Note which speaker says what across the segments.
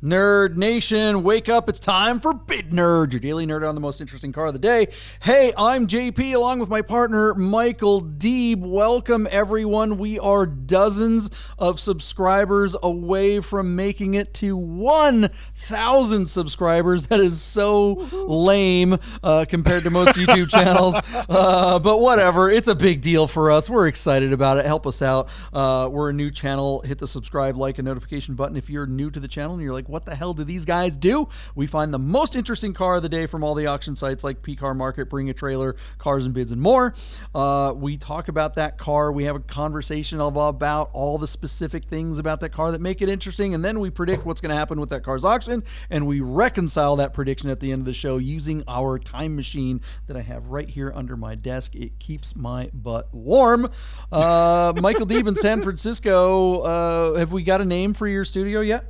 Speaker 1: Nerd Nation, wake up. It's time for Bid Nerd, your daily nerd on the most interesting car of the day. Hey, I'm JP along with my partner, Michael Deeb. Welcome, everyone. We are dozens of subscribers away from making it to 1,000 subscribers. That is so lame compared to most YouTube channels. But whatever. It's a big deal for us. We're excited about it. Help us out. We're a new channel. Hit the subscribe, like, and notification button if you're new to the channel and you're like, what the hell do these guys do? We find the most interesting car of the day from all the auction sites like P-Car Market, Bring a Trailer, Cars and Bids, and more. We talk about that car. We have a conversation about all the specific things about that car that make it interesting, and then we predict what's going to happen with that car's auction, and we reconcile that prediction at the end of the show using our time machine that I have right here under my desk. It keeps my butt warm. Michael Deeb in San Francisco, have we got a name for your studio yet?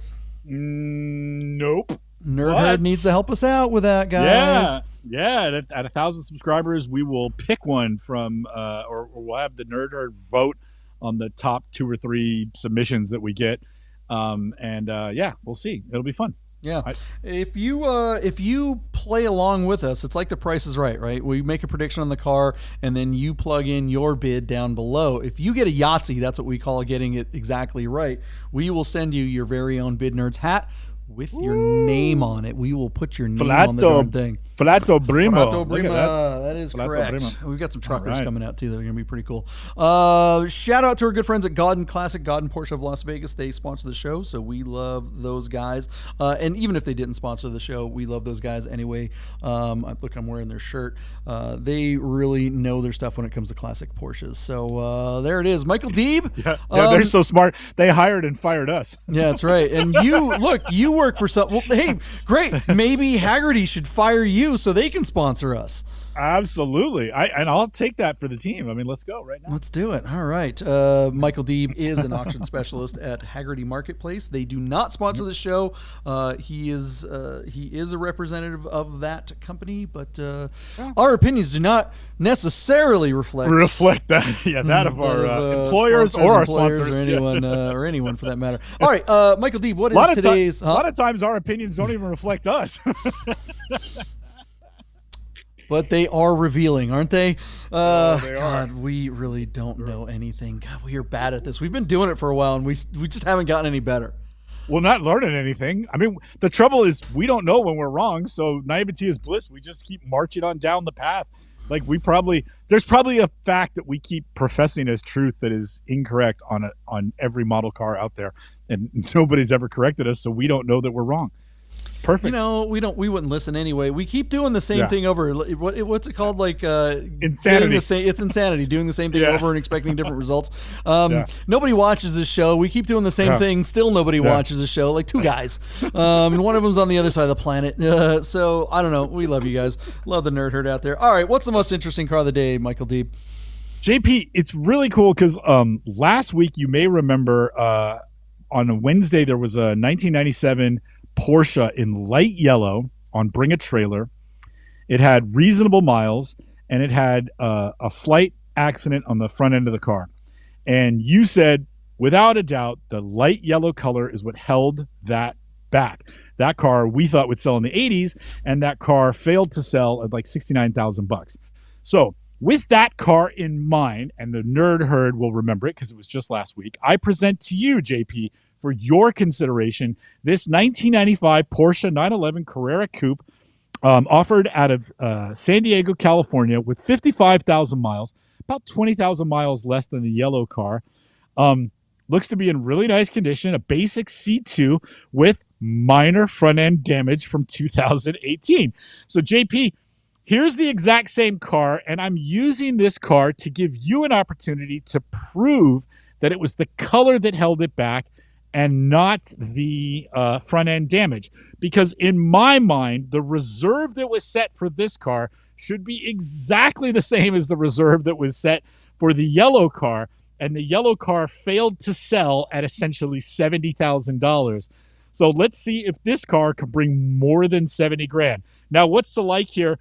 Speaker 2: Nope.
Speaker 1: Nerdhead needs to help us out with that, guys.
Speaker 2: Yeah. At 1,000 subscribers, we will pick one from, or we'll have the Nerdhead vote on the top 2 or 3 submissions that we get. We'll see. It'll be fun.
Speaker 1: Yeah. If you play along with us, it's like The Price is Right? We make a prediction on the car, and then you plug in your bid down below. If you get a Yahtzee, that's what we call getting it exactly right, we will send you your very own Bid Nerds hat with your name on it. We will put your name on the darn thing.
Speaker 2: Flato Brimo.
Speaker 1: Flato Brimo. That is correct.
Speaker 2: Brimo.
Speaker 1: We've got some truckers coming out, too, that are going to be pretty cool. Shout out to our good friends at God and Classic, God and Porsche of Las Vegas. They sponsor the show, so we love those guys. And even if they didn't sponsor the show, we love those guys anyway. Look, I'm wearing their shirt. They really know their stuff when it comes to classic Porsches. So there it is. Michael Deeb.
Speaker 2: Yeah, they're so smart. They hired and fired us.
Speaker 1: Yeah, that's right. And you work for some. Well, hey, great. Maybe Haggerty should fire you so they can sponsor us.
Speaker 2: Absolutely. I'll take that for the team. I mean, let's go right now.
Speaker 1: Let's do it. All right. Michael Deeb is an auction specialist at Haggerty Marketplace. They do not sponsor the show. He is a representative of that company, but our opinions do not necessarily reflect that. Yeah,
Speaker 2: that of our employers or our sponsors,
Speaker 1: or anyone for that matter. All right, Michael Deeb, what is today's?
Speaker 2: A lot of times our opinions don't even reflect us.
Speaker 1: But they are revealing, aren't they?
Speaker 2: They
Speaker 1: God,
Speaker 2: are.
Speaker 1: we really don't know anything. God, we are bad at this. We've been doing it for a while, and we just haven't gotten any better.
Speaker 2: We're not learning anything. I mean, the trouble is we don't know when we're wrong, so naivety is bliss. We just keep marching on down the path. Like there's probably a fact that we keep professing as truth that is incorrect on every model car out there, and nobody's ever corrected us, so we don't know that we're wrong. Perfect.
Speaker 1: We wouldn't listen anyway. We keep doing the same thing over. What's it called? Like
Speaker 2: insanity.
Speaker 1: It's insanity. Doing the same thing over and expecting different results. Nobody watches this show. We keep doing the same thing. Still nobody watches this show. Like 2 guys, and one of them's on the other side of the planet. So I don't know. We love you guys. Love the nerd herd out there. All right, what's the most interesting car of the day, Michael Deeb?
Speaker 2: JP, it's really cool because last week you may remember on a Wednesday there was a 1997 Porsche in light yellow on Bring a Trailer. It had reasonable miles, and it had a slight accident on the front end of the car. And you said, without a doubt, the light yellow color is what held that back. That car we thought would sell in the 80s, and that car failed to sell at like $69,000. So with that car in mind, and the nerd herd will remember it because it was just last week, I present to you, JP, for your consideration, this 1995 Porsche 911 Carrera Coupe, offered out of San Diego, California, with 55,000 miles, about 20,000 miles less than the yellow car. Looks to be in really nice condition, a basic C2 with minor front-end damage from 2018. So, JP, here's the exact same car, and I'm using this car to give you an opportunity to prove that it was the color that held it back and not the front-end damage. Because in my mind, the reserve that was set for this car should be exactly the same as the reserve that was set for the yellow car, and the yellow car failed to sell at essentially $70,000. So let's see if this car could bring more than 70 grand. Now, what's the like here?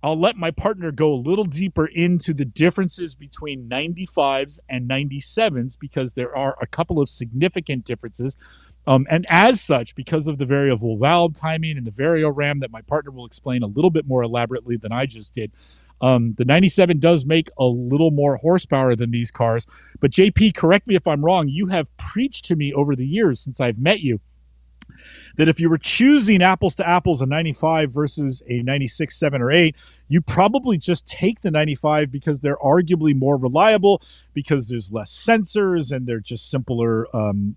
Speaker 2: I'll let my partner go a little deeper into the differences between 95s and 97s because there are a couple of significant differences. And as such, because of the variable valve timing and the ram that my partner will explain a little bit more elaborately than I just did, the 97 does make a little more horsepower than these cars. But JP, correct me if I'm wrong. You have preached to me over the years since I've met you that if you were choosing apples to apples, a 95 versus a 96, 7, or 8, you probably just take the 95 because they're arguably more reliable, because there's less sensors and they're just simpler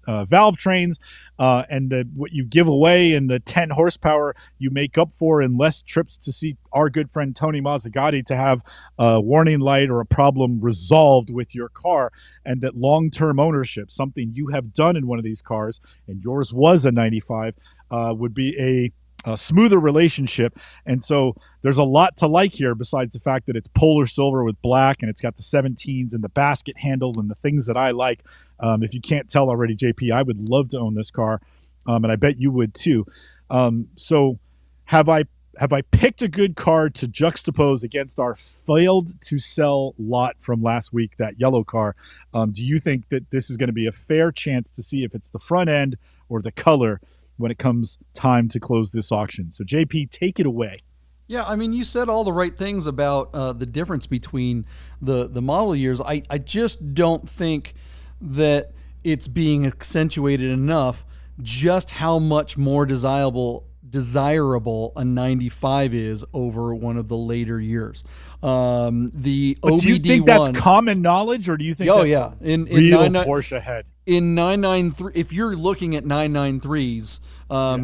Speaker 2: valve trains. And what you give away in the 10 horsepower, you make up for in less trips to see our good friend Tony Mazzagatti to have a warning light or a problem resolved with your car. And that long-term ownership, something you have done in one of these cars, and yours was a 95, would be a smoother relationship. And so there's a lot to like here besides the fact that it's polar silver with black and it's got the 17s and the basket handle and the things that I like. If you can't tell already, JP, I would love to own this car, and I bet you would too. So have I picked a good car to juxtapose against our failed to sell lot from last week, that yellow car? Do you think that this is going to be a fair chance to see if it's the front end or the color when it comes time to close this auction? So JP, take it away.
Speaker 1: Yeah, I mean, you said all the right things about the difference between the model years. I just don't think that it's being accentuated enough just how much more desirable a 95 is over one of the later years. The
Speaker 2: but
Speaker 1: OBD1.
Speaker 2: Do you think that's common knowledge, or do you think that's
Speaker 1: in
Speaker 2: real Porsche head?
Speaker 1: In 993, if you're looking at 993s,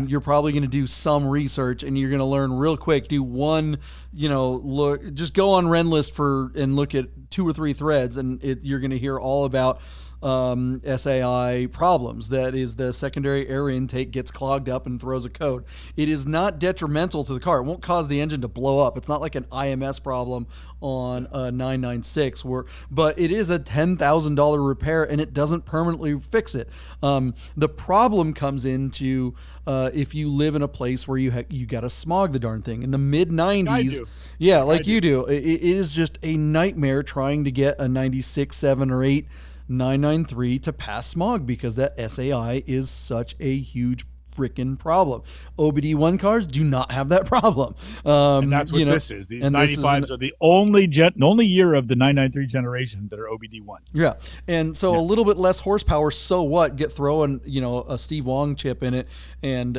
Speaker 1: you're probably going to do some research and you're going to learn real quick. Do one, look, just go on Renlist and look at 2 or 3 threads, and you're going to hear all about SAI problems. That is, the secondary air intake gets clogged up and throws a code. It is not detrimental to the car. It won't cause the engine to blow up. It's not like an IMS problem on a 996, but it is a $10,000 repair and it doesn't permanently fix it. The problem comes into if you live in a place where you got to smog the darn thing. In the mid 90s, yeah, like you do, it is just a nightmare trying to get a 96, 7, or 8 993 to pass smog because that SAI is such a huge freaking problem. OBD1 cars do not have that problem.
Speaker 2: And that's what this is. These 95s are the only year of the 993 generation that are OBD1.
Speaker 1: Yeah. And so a little bit less horsepower, so what? Throw a Steve Wong chip in it and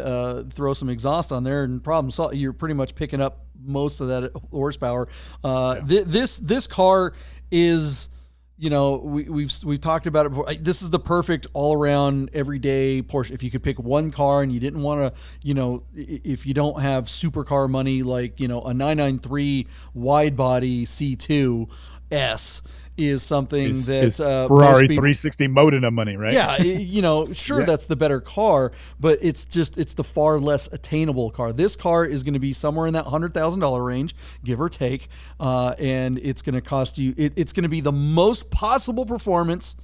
Speaker 1: throw some exhaust on there and problem solved. You're pretty much picking up most of that horsepower. This car is... we've talked about it before. This is the perfect all-around everyday Porsche. If you could pick one car and you didn't want to, if you don't have supercar money like, a 993 wide body C2 S is something that
Speaker 2: Ferrari 360 Modena money, right?
Speaker 1: Yeah, sure, that's the better car, but it's the far less attainable car. This car is going to be somewhere in that $100,000 range, give or take, and it's going to cost you. It's going to be the most possible performance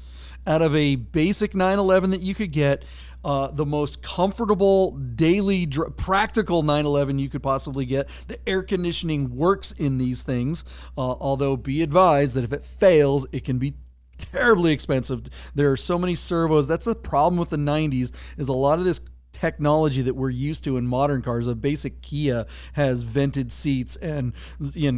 Speaker 1: out of a basic 911 that you could get. The most comfortable daily practical 911 you could possibly get. The air conditioning works in these things, although be advised that if it fails, it can be terribly expensive. There are so many servos. That's the problem with the 90s, is a lot of this technology that we're used to in modern cars. A basic Kia has vented seats and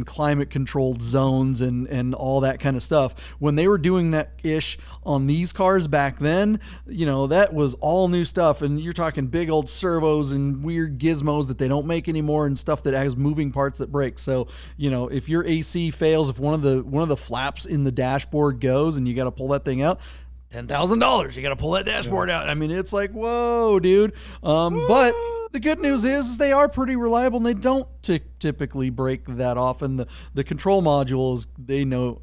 Speaker 1: climate controlled zones and all that kind of stuff. When they were doing that ish on these cars back then, that was all new stuff. And you're talking big old servos and weird gizmos that they don't make anymore and stuff that has moving parts that break. So, if your AC fails, if one of the flaps in the dashboard goes and you got to pull that thing out, $10,000. You got to pull that dashboard out. I mean, it's like, whoa, dude. But the good news is they are pretty reliable and they don't typically break that often. The control modules,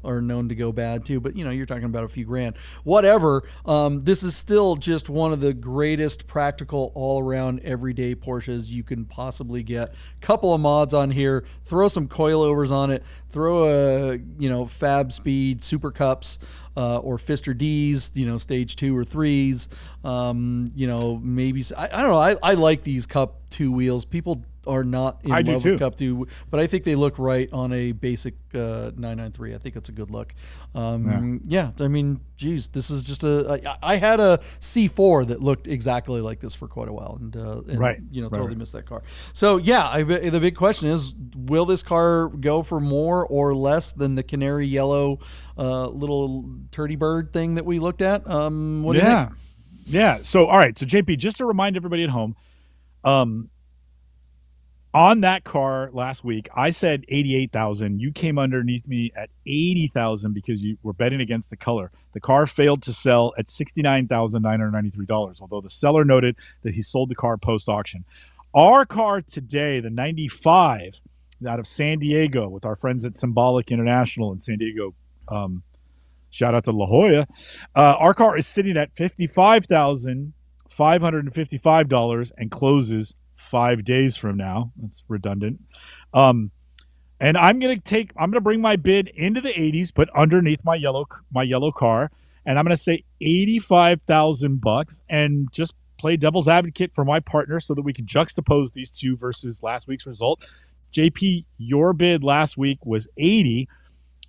Speaker 1: are known to go bad too, but you're talking about a few grand. Whatever. This is still just one of the greatest practical all-around everyday Porsches you can possibly get. Couple of mods on here. Throw some coilovers on it. Throw a Fab Speed Super Cups or Fister D's, stage 2 or 3s. Maybe I don't know. I like these cup two wheels. People are not in
Speaker 2: I do
Speaker 1: love
Speaker 2: too.
Speaker 1: with Cup 2, but I think they look right on a basic 993. I think that's a good look. Yeah, I mean, geez, this is just I had a C4 that looked exactly like this for quite a while, and totally missed that car. So yeah, the big question is, will this car go for more or less than the canary yellow little turdy bird thing that we looked at? What do you think?
Speaker 2: Yeah. So, all right. So, JP, just to remind everybody at home, on that car last week, I said 88,000. You came underneath me at 80,000 because you were betting against the color. The car failed to sell at $69,993, although the seller noted that he sold the car post-auction. Our car today, the 95 out of San Diego with our friends at Symbolic International in San Diego, shout out to La Jolla. Our car is sitting at $55,555 and closes 5 days from now. That's redundant. And I'm gonna bring my bid into the 80s, but underneath my yellow car, and I'm gonna say $85,000 and just play devil's advocate for my partner so that we can juxtapose these two versus last week's result. JP, your bid last week was 80.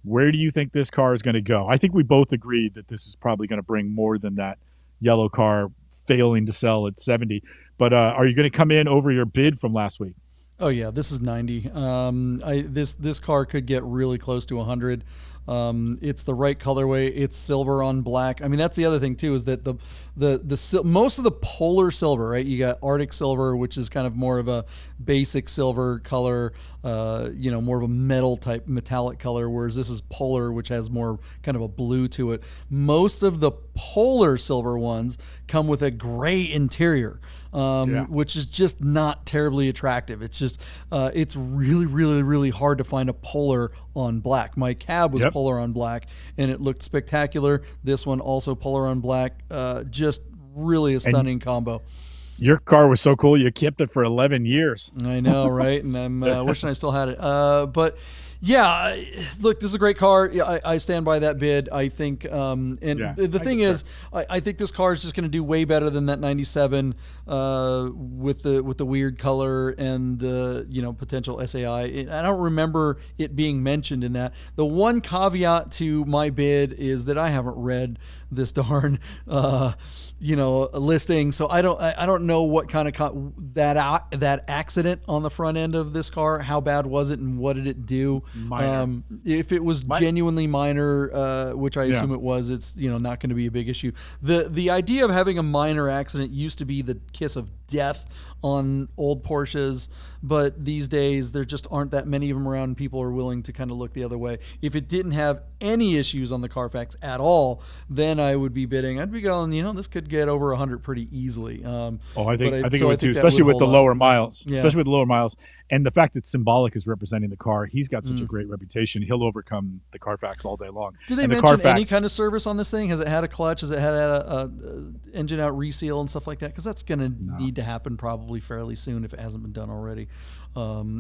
Speaker 2: Where do you think this car is going to go? I think we both agreed that this is probably going to bring more than that yellow car failing to sell at 70. But are you going to come in over your bid from last week?
Speaker 1: Oh yeah, this is 90. This car could get really close to 100. It's the right colorway. It's silver on black. I mean, that's the other thing too, is that the most of the polar silver, right? You got Arctic silver, which is kind of more of a basic silver color, more of a metal type metallic color, whereas this is polar, which has more kind of a blue to it. Most of the polar silver ones come with a gray interior. Which is just not terribly attractive. It's just, it's really, really, really hard to find a polar on black. My cab was polar on black, and it looked spectacular. This one also polar on black. Just really a stunning combo.
Speaker 2: Your car was so cool, you kept it for 11 years.
Speaker 1: I know, right? And I'm wishing I still had it. But yeah, look, this is a great car. I stand by that bid. I think, the thing is, I think this car is just going to do way better than that 97 with the weird color and the potential SAI. I don't remember it being mentioned in that. The one caveat to my bid is that I haven't read this darn listing, so I don't know what kind of that accident on the front end of this car, how bad was it and what did it do?
Speaker 2: Minor.
Speaker 1: If it was genuinely minor, which I assume it was, it's not going to be a big issue. The idea of having a minor accident used to be the kiss of death on old Porsches, but these days there just aren't that many of them around, and people are willing to kind of look the other way. If it didn't have any issues on the Carfax at all, then I would be bidding. I'd be going, this could get over 100 pretty easily.
Speaker 2: I think it would too, especially with the lower miles.
Speaker 1: Yeah.
Speaker 2: Especially with the lower miles, and the fact that Symbolic is representing the car. He's got such a great reputation. He'll overcome the Carfax all day long.
Speaker 1: Did they mention any kind of service on this thing? Has it had a clutch? Has it had a engine out reseal and stuff like that? Because that's going to need to happen probably fairly soon if it hasn't been done already,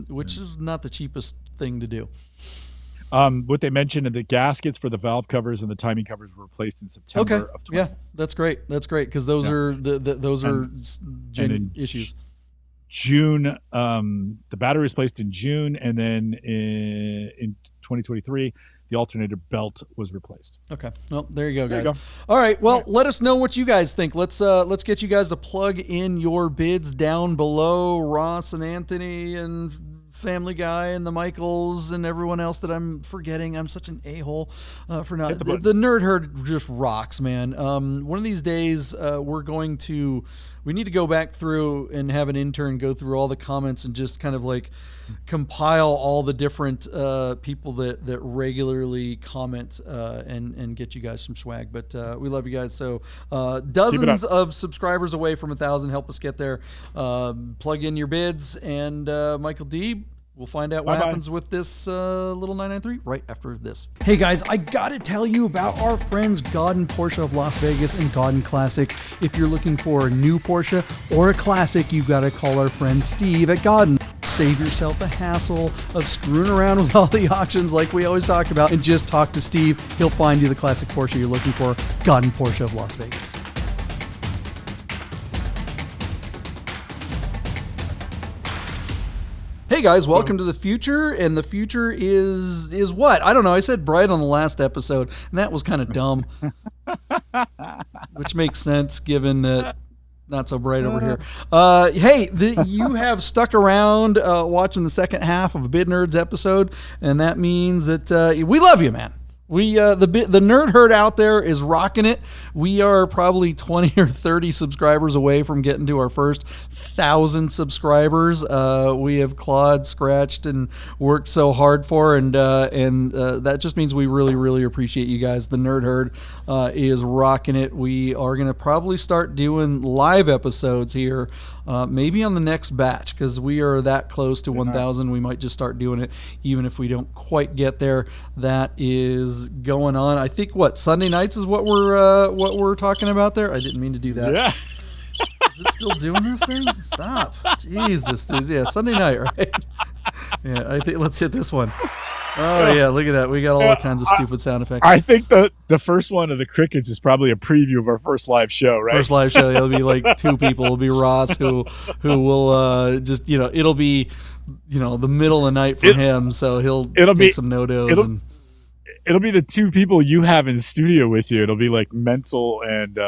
Speaker 1: which is not the cheapest thing to do.
Speaker 2: What they mentioned in the gaskets for the valve covers and the timing covers were replaced in September of 20.
Speaker 1: Yeah, that's great. That's great because those are those are issues.
Speaker 2: June, the battery was placed in June, and then in 2023, the alternator belt was replaced. Okay.
Speaker 1: Well, there you go, guys. All right. Well, let us know what you guys think. Let's get you guys to plug in your bids down below. Ross and Anthony and Family Guy and the Michaels and everyone else that I'm forgetting. I'm such an a-hole for not. The Nerd Herd just rocks, man. One of these days, we need to go back through and have an intern go through all the comments and just kind of like compile all the different people that regularly comment and get you guys some swag. But we love you guys. So dozens of subscribers away from 1,000. Help us get there. Plug in your bids, and Michael Deeb, we'll find out what happens with this little 993 right after this. Hey guys, I gotta tell you about our friends Godden Porsche of Las Vegas and Godden Classic. If you're looking for a new Porsche or a classic, you gotta call our friend Steve at Godden. Save yourself the hassle of screwing around with all the auctions like we always talk about, and just talk to Steve. He'll find you the classic Porsche you're looking for. Godden Porsche of Las Vegas. Hey guys, welcome to the future, and the future is what? I don't know. I said bright on the last episode, and that was kind of dumb, which makes sense given that not so bright over here. Hey, you have stuck around watching the second half of a Bid Nerds episode, and that means that we love you, man. We the nerd herd out there is rocking it. We are probably 20 or 30 subscribers away from getting to our first 1,000 subscribers. We have clawed, scratched, and worked so hard for, and that just means we really, really appreciate you guys. The nerd herd is rocking it. We are going to probably start doing live episodes here, maybe on the next batch, because we are that close to 1,000. We might just start doing it, even if we don't quite get there. That is going on. I think Sunday nights is what we're talking about there. I didn't mean to do that.
Speaker 2: Yeah.
Speaker 1: Is it still doing this thing? Stop. Jeez, this is Sunday night, right? Yeah, I think let's hit this one. Oh yeah, look at that. We got all kinds of stupid sound effects.
Speaker 2: I think the first one of the crickets is probably a preview of our first live show, right?
Speaker 1: First live show. It'll be like two people. It'll be Ross who will just it'll be the middle of the night for him, so it'll take some no-dos.
Speaker 2: It'll be the two people you have in the studio with you. It'll be like Mental and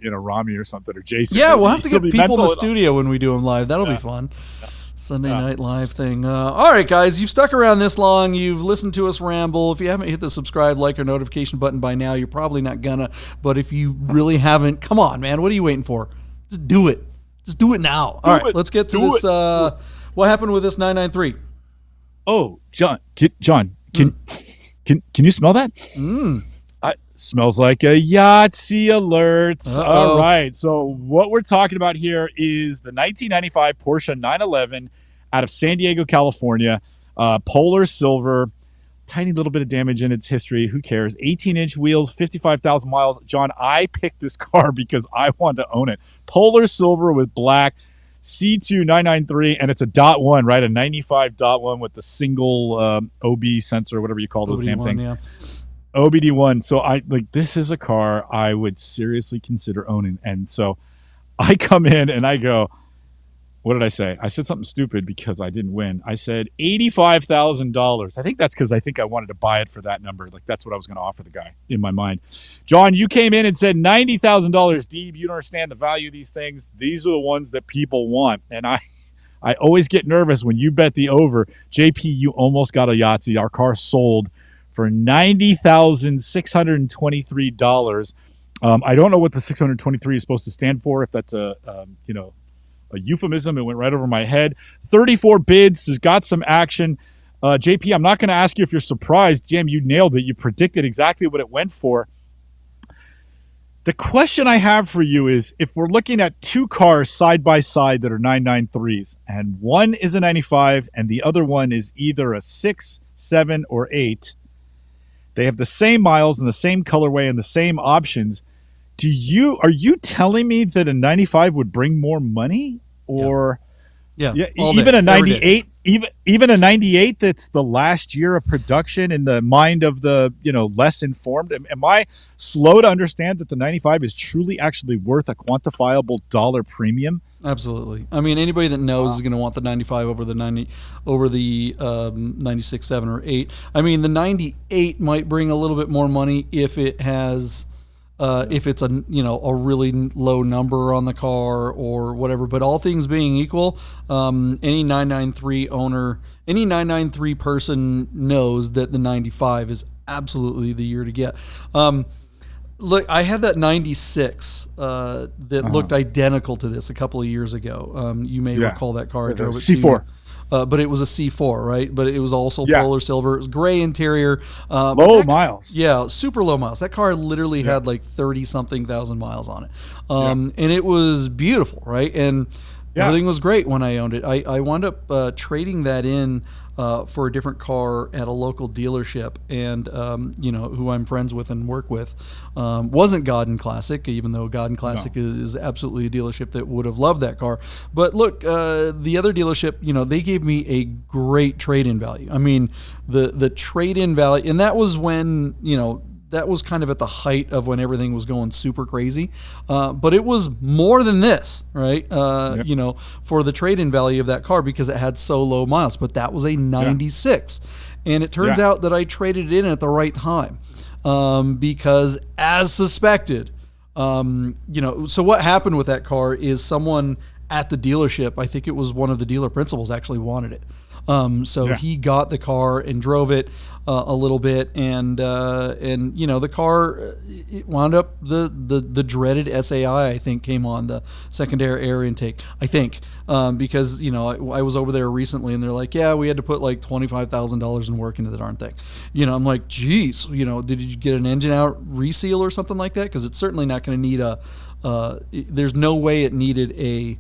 Speaker 2: Rami or something, or Jason.
Speaker 1: Yeah, we'll have to get people in the studio when we do them live. That'll be fun. Sunday night live thing. All right, guys, you've stuck around this long. You've listened to us ramble. If you haven't hit the subscribe, like, or notification button by now, you're probably not gonna. But if you really haven't, come on, man. What are you waiting for? Just do it. Just do it now. All right, let's get to this. What happened with this 993?
Speaker 2: Oh, John, Can you smell that? Smells like a Yahtzee alert. All right. So what we're talking about here is the 1995 Porsche 911 out of San Diego, California. Polar silver. Tiny little bit of damage in its history. Who cares? 18-inch wheels, 55,000 miles. John, I picked this car because I wanted to own it. Polar silver with black. C2 993, and it's a .1, right? A 95 .1 with the single OB sensor, whatever you call those damn things. Yeah. OBD1. So this is a car I would seriously consider owning. And so I come in and I go, what did I say? I said something stupid because I didn't win. I said $85,000. I think that's because I wanted to buy it for that number. Like that's what I was going to offer the guy in my mind. John, you came in and said $90,000. Deeb, you don't understand the value of these things. These are the ones that people want. And I always get nervous when you bet the over. JP, you almost got a Yahtzee. Our car sold for $90,623. I don't know what the 623 is supposed to stand for. If that's a euphemism, it went right over my head. 34 bids, has got some action. JP, I'm not going to ask you if you're surprised. Jim, you nailed it. You predicted exactly what it went for. The question I have for you is, if we're looking at two cars side by side that are 993s, and one is a 95 and the other one is either a 6, 7, or 8, they have the same miles and the same colorway and the same options. Are you telling me that a 95 would bring more money, or even a 98, even a 98 that's the last year of production in the mind of the less informed? Am I slow to understand that the 95 is truly actually worth a quantifiable dollar premium?
Speaker 1: Absolutely. I mean, anybody that knows is going to want the 95 over the 96, 7, or 8. I mean, the 98 might bring a little bit more money if it has. If it's a really low number on the car or whatever, but all things being equal, any 993 owner, any 993 person knows that the 95 is absolutely the year to get. Look, I had that 96 that looked identical to this a couple of years ago. You may recall that car. I drove it
Speaker 2: C4.
Speaker 1: But it was a C4, right? But it was also polar silver. It was gray interior.
Speaker 2: Low miles.
Speaker 1: Yeah, super low miles. That car literally had like 30-something thousand miles on it. And it was beautiful, right? And everything was great when I owned it. I wound up trading that in for a different car at a local dealership, and who I'm friends with and work with. Wasn't Godden Classic, even though Godden Classic is absolutely a dealership that would have loved that car. But look, the other dealership, they gave me a great trade-in value. I mean, the trade-in value, and that was when that was kind of at the height of when everything was going super crazy. But it was more than this, right? You know, for the trade-in value of that car because it had so low miles. But that was a 96. And it turns out that I traded it in at the right time because as suspected, you know, so what happened with that car is someone at the dealership, I think it was one of the dealer principals, actually wanted it. So he got the car and drove it a little bit, and you know, the car, it wound up the dreaded SAI, I think, came on, the secondary air intake, I think, because, you know, I was over there recently and they're like, yeah, we had to put like $25,000 in work into the darn thing. You know, I'm like, geez, you know, did you get an engine out reseal or something like that? Because it's certainly not going to need there's no way it needed a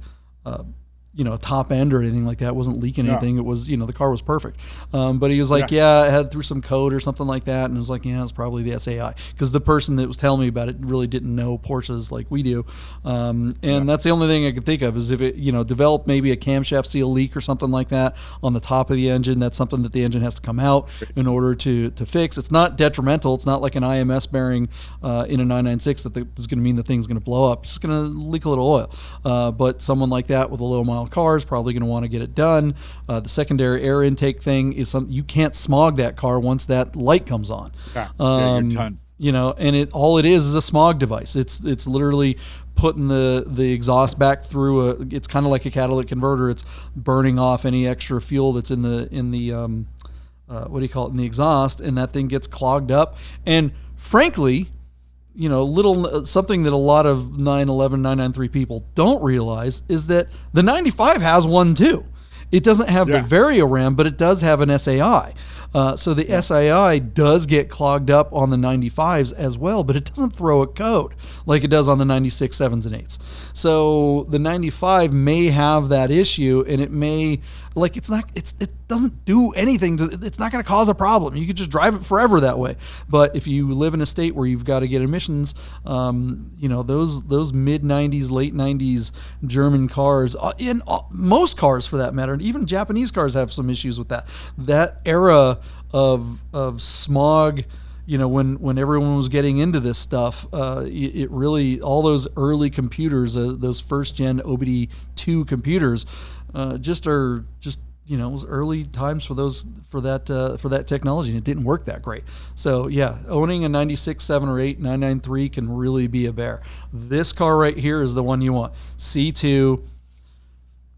Speaker 1: you know, top end or anything like that. It wasn't leaking anything. It was, you know, the car was perfect. But he was like, it had through some code or something like that. And it was like, yeah, it's probably the SAI. Because the person that was telling me about it really didn't know Porsches like we do. And that's the only thing I could think of is if it, you know, developed maybe a camshaft seal leak or something like that on the top of the engine. That's something that the engine has to come out in order to fix. It's not detrimental. It's not like an IMS bearing in a 996 that is going to mean the thing's going to blow up. It's just going to leak a little oil. But someone like that with a low mile car is probably going to want to get it done. The secondary air intake thing is something you can't smog that car once that light comes on.
Speaker 2: You're done.
Speaker 1: You know, and all it is a smog device. It's literally putting the exhaust back through it's kind of like a catalytic converter. It's burning off any extra fuel that's in the what do you call it, in the exhaust, and that thing gets clogged up. And frankly, you know, something that a lot of 911, 993 people don't realize is that the 95 has one too. It doesn't have the Varioram, but it does have an SAI. So the SAI does get clogged up on the 95s as well, but it doesn't throw a code like it does on the 96 7s and 8s. So the 95 may have that issue, and it may, like, it doesn't do anything it's not going to cause a problem. You could just drive it forever that way. But if you live in a state where you've got to get emissions, you know, those mid 90s, late 90s German cars, in most cars for that matter, and even Japanese cars have some issues with that. That era of smog, you know, when everyone was getting into this stuff, it really, all those early computers, those first gen OBD2 computers, you know, it was early times for that technology, and it didn't work that great. So yeah, owning a 96 7 or 8 993 can really be a bear. This car right here is the one you want. C2.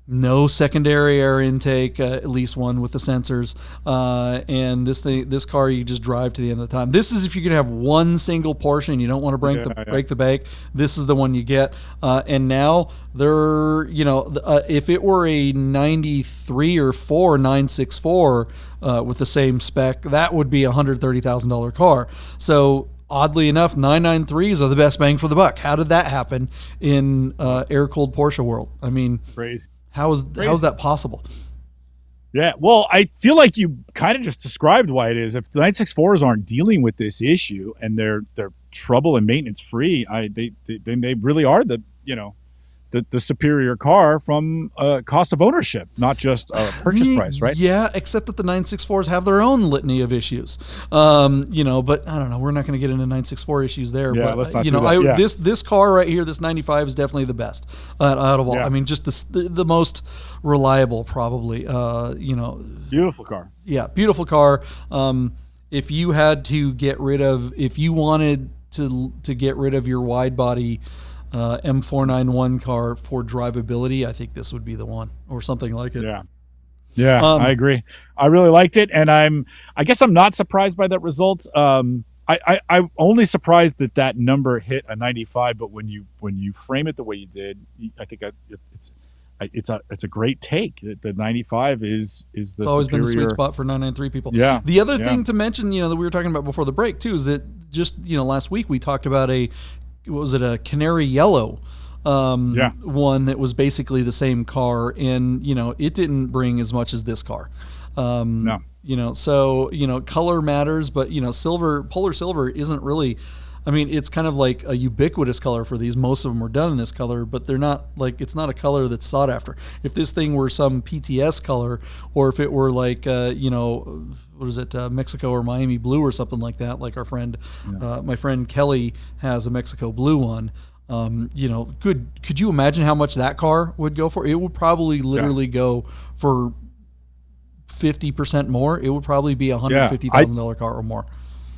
Speaker 1: No secondary air intake, at least one with the sensors, and this car you just drive to the end of the time. This is if you can have one single Porsche and you don't want to break the bank. This is the one you get. And now they're, you know, if it were a 93 or 4 964 with the same spec, that would be a $130,000 car. So oddly enough, 993s are the best bang for the buck. How did that happen in air-cooled Porsche world? I mean,
Speaker 2: crazy.
Speaker 1: How is that possible?
Speaker 2: Yeah, well, I feel like you kind of just described why it is. If the 964s aren't dealing with this issue and they're trouble and maintenance free, they really are the, you know, the superior car from cost of ownership, not just a purchase price, right?
Speaker 1: Yeah, except that the 964s have their own litany of issues. You know, but I don't know. We're not going to get into 964 issues there.
Speaker 2: Yeah,
Speaker 1: but
Speaker 2: let's not
Speaker 1: you
Speaker 2: do
Speaker 1: know,
Speaker 2: that.
Speaker 1: this car right here, this 95 is definitely the best out of all.
Speaker 2: Yeah.
Speaker 1: I mean, just the most reliable, probably. You know,
Speaker 2: beautiful car.
Speaker 1: Yeah, beautiful car. If you had to if you wanted to get rid of your wide body M491 car for drivability, I think this would be the one, or something like it.
Speaker 2: Yeah, I agree. I really liked it, and I guess I'm not surprised by that result. I'm only surprised that number hit a 95, but when you frame it the way you did, I think it's a great take. The 95 is the
Speaker 1: it's always
Speaker 2: superior.
Speaker 1: been the sweet spot for 993 people.
Speaker 2: Yeah.
Speaker 1: The other thing to mention, you know, that we were talking about before the break too, is that just, you know, last week we talked about a canary yellow one that was basically the same car, and you know, it didn't bring as much as this car.
Speaker 2: No.
Speaker 1: You know, so, you know, color matters, but you know, polar silver isn't really, I mean, it's kind of like a ubiquitous color for these. Most of them are done in this color, but they're not like, it's not a color that's sought after. If this thing were some PTS color, or if it were like, you know, what is it, Mexico or Miami blue or something like that. Like our friend, my friend Kelly has a Mexico blue one. Could you imagine how much that car would go for? It would probably literally go for 50% more. It would probably be $150,000 car or more.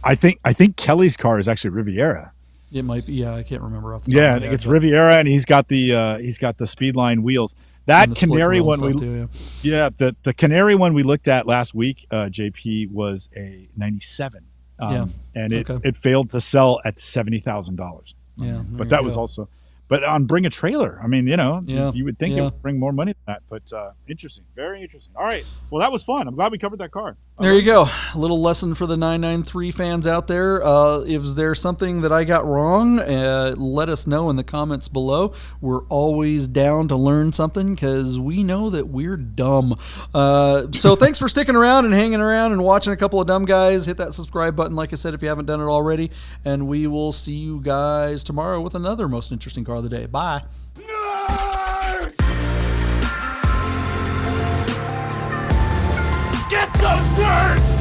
Speaker 2: I think Kelly's car is actually Riviera.
Speaker 1: It might be. Yeah, I can't remember off the top of my
Speaker 2: I think
Speaker 1: head,
Speaker 2: it's Riviera, and he's got the Speedline wheels. That Canary one, the Canary one we looked at last week, JP, was a '97, and it failed to sell at $70,000.
Speaker 1: Yeah,
Speaker 2: but that was also. But on Bring a Trailer, I mean, you would think it would bring more money than that. But interesting, very interesting. All right, well, that was fun. I'm glad we covered that car.
Speaker 1: There you go. A little lesson for the 993 fans out there. If there's something that I got wrong, let us know in the comments below. We're always down to learn something because we know that we're dumb. So thanks for sticking around and hanging around and watching a couple of dumb guys. Hit that subscribe button, like I said, if you haven't done it already. And we will see you guys tomorrow with another most interesting car of the day. Bye.
Speaker 3: Nerd! Get those nerds!